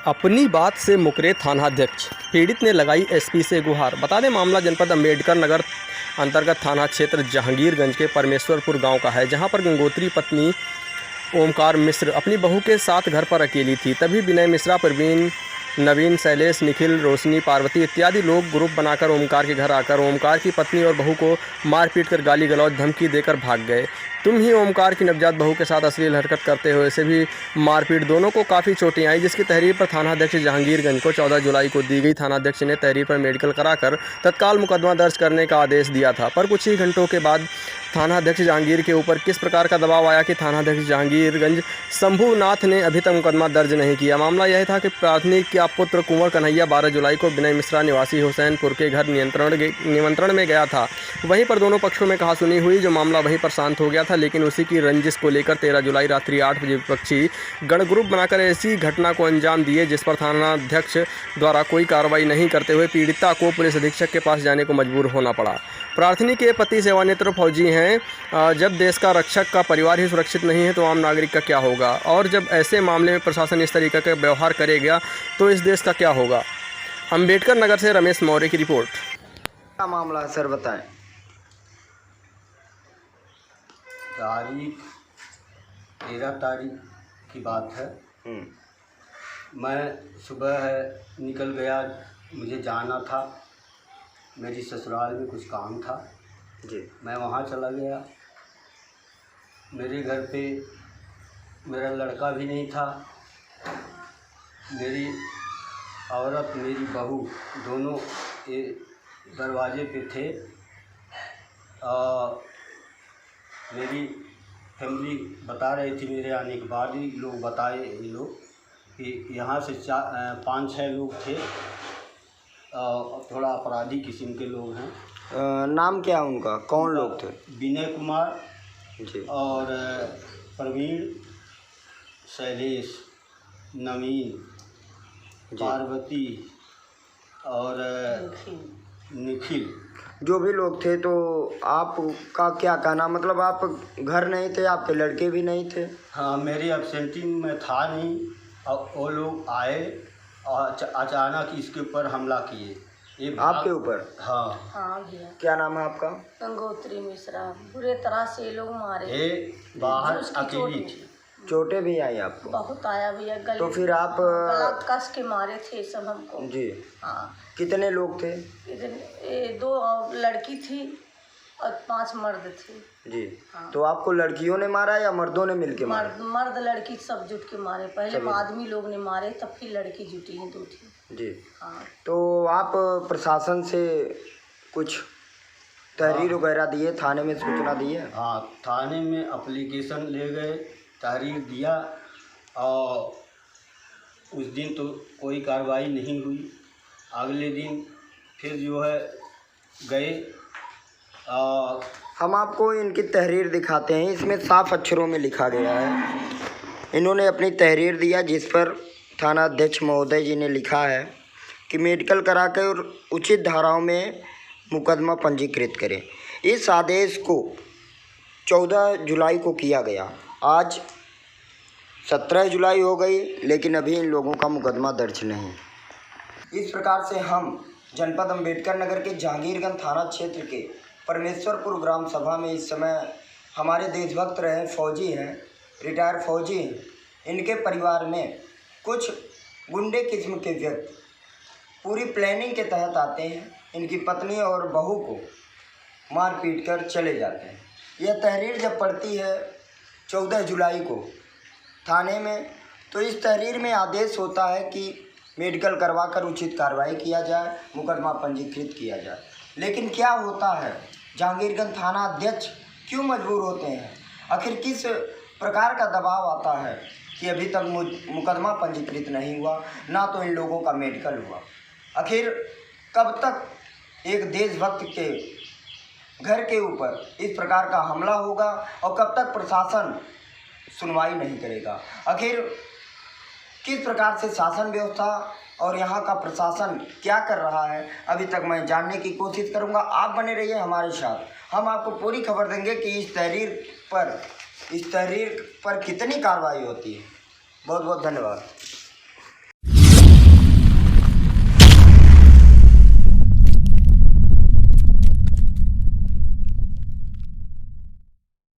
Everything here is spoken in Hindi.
अपनी बात से मुकरे थानाध्यक्ष, पीड़ित ने लगाई एसपी से गुहार। बता दें, मामला जनपद अम्बेडकर नगर अंतर्गत थाना क्षेत्र जहांगीरगंज के परमेश्वरपुर गांव का है, जहां पर गंगोत्री पत्नी ओमकार मिश्र अपनी बहू के साथ घर पर अकेली थी। तभी विनय मिश्रा, प्रवीण, नवीन, शैलेश, निखिल, रोशनी, पार्वती इत्यादि लोग ग्रुप बनाकर ओमकार के घर आकर ओमकार की पत्नी और बहू को मारपीट कर गाली गलौज धमकी देकर भाग गए। तुम ही ओमकार की नवजात बहू के साथ अश्लील हरकत करते हुए से भी मारपीट, दोनों को काफ़ी चोटें आई, जिसकी तहरीर पर थानाध्यक्ष जहांगीरगंज को 14 जुलाई को दी गई। थानाध्यक्ष ने तहरीर पर मेडिकल कराकर तत्काल मुकदमा दर्ज करने का आदेश दिया था, पर कुछ ही घंटों के बाद थानाध्यक्ष जहांगीर के ऊपर किस प्रकार का दबाव आया कि थानाध्यक्ष जहांगीरगंज शंभूनाथ ने अभी तक मुकदमा दर्ज नहीं किया। मामला यह था कि प्राथमिक का पुत्र कुंवर कन्हैया 12 जुलाई को विनय मिश्रा निवासी हुसैनपुर के घर निमंत्रण में गया था। वहीं पर दोनों पक्षों में कहासुनी हुई, जो मामला वहीं पर शांत हो गया था। लेकिन उसी की रंजिश को लेकर 13 जुलाई रात्रि 8 बजे विपक्षी गण ग्रुप बनाकर ऐसी घटना को अंजाम दिए, जिस पर थानाध्यक्ष द्वारा कोई कार्रवाई नहीं करते हुए पीड़िता को पुलिस अधीक्षक के पास जाने को मजबूर होना पड़ा। प्रार्थनी के पति सेवानिवृत्त फौजी हैं। जब देश का रक्षक का परिवार ही सुरक्षित नहीं है तो आम नागरिक का क्या होगा, और जब ऐसे मामले में प्रशासन इस तरीके का व्यवहार करेगा तो इस देश का क्या होगा। अम्बेडकर नगर से रमेश मौर्य की रिपोर्ट। क्या मामला है सर, बताएं। तारीख 13 तारीख की बात है। मैं सुबह निकल गया, मुझे जाना था, मेरी ससुराल में कुछ काम था जी। मैं वहाँ चला गया। मेरे घर पे मेरा लड़का भी नहीं था, मेरी औरत, मेरी बहू दोनों दरवाजे पे थे। मेरी फैमिली बता रही थी, मेरे आने के बाद ही लोग बताए, ये लोग कि यहाँ से 5-6 लोग थे, थोड़ा अपराधी किस्म के लोग हैं। नाम क्या उनका, कौन लोग थे? विनय कुमार जी। और प्रवीण, शैलेश, नवीन, पार्वती और निखिल, जो भी लोग थे। तो आपका क्या कहना, मतलब आप घर नहीं थे, आपके लड़के भी नहीं थे? हाँ, मेरी एब्सेंटिंग में था नहीं, और वो लोग आए और अचानक इसके ऊपर हमला किए। आपके ऊपर? हाँ। हाँ भैया। क्या नाम है आपका? गंगोत्री मिश्रा। बुरे तरह से ये लोग मारे। बाहर अकेली थी। चोटें भी आई आपको? बहुत आया भैया। तो फिर आप गला कस के मारे थे सब हमको जी। हाँ। कितने लोग थे? 2 लड़की थी और 5 मर्द थे जी। हाँ। तो आपको लड़कियों ने मारा या मर्दों ने मिलके मारा? मर्द लड़की सब जुट के मारे। पहले आदमी लोग ने मारे, तब फिर लड़की जुटी हैं 2 थी जी। हाँ। तो आप प्रशासन से कुछ तहरीर वगैरह दिए, थाने में सूचना दिए? हाँ, थाने में एप्लीकेशन ले गए, तहरीर दिया, और उस दिन तो कोई कार्रवाई नहीं हुई। अगले दिन फिर जो है गए। हम आपको इनकी तहरीर दिखाते हैं, इसमें साफ अक्षरों में लिखा गया है। इन्होंने अपनी तहरीर दिया, जिस पर थाना अध्यक्ष महोदय जी ने लिखा है कि मेडिकल करा कर और उचित धाराओं में मुकदमा पंजीकृत करें। इस आदेश को 14 जुलाई को किया गया। आज 17 जुलाई हो गई, लेकिन अभी इन लोगों का मुकदमा दर्ज नहीं। इस प्रकार से हम जनपद अम्बेडकर नगर के जहांगीरगंज थाना क्षेत्र के परमेश्वरपुर ग्राम सभा में इस समय हमारे देशभक्त रहे फौजी हैं, रिटायर फौजी हैं, इनके परिवार में कुछ गुंडे किस्म के व्यक्ति पूरी प्लानिंग के तहत आते हैं, इनकी पत्नी और बहू को मार पीट कर चले जाते हैं। यह तहरीर जब पड़ती है 14 जुलाई को थाने में, तो इस तहरीर में आदेश होता है कि मेडिकल करवाकर उचित कार्रवाई किया जाए, मुकदमा पंजीकृत किया जाए। लेकिन क्या होता है, जहांगीरगंज थाना अध्यक्ष क्यों मजबूर होते हैं? आखिर किस प्रकार का दबाव आता है कि अभी तक मुकदमा पंजीकृत नहीं हुआ, ना तो इन लोगों का मेडिकल हुआ? आखिर कब तक एक देशभक्त के घर के ऊपर इस प्रकार का हमला होगा, और कब तक प्रशासन सुनवाई नहीं करेगा? आखिर किस प्रकार से शासन व्यवस्था और यहाँ का प्रशासन क्या कर रहा है, अभी तक मैं जानने की कोशिश करूँगा। आप बने रहिए हमारे साथ, हम आपको पूरी खबर देंगे कि इस तहरीर पर कितनी कार्रवाई होती है। बहुत बहुत धन्यवाद।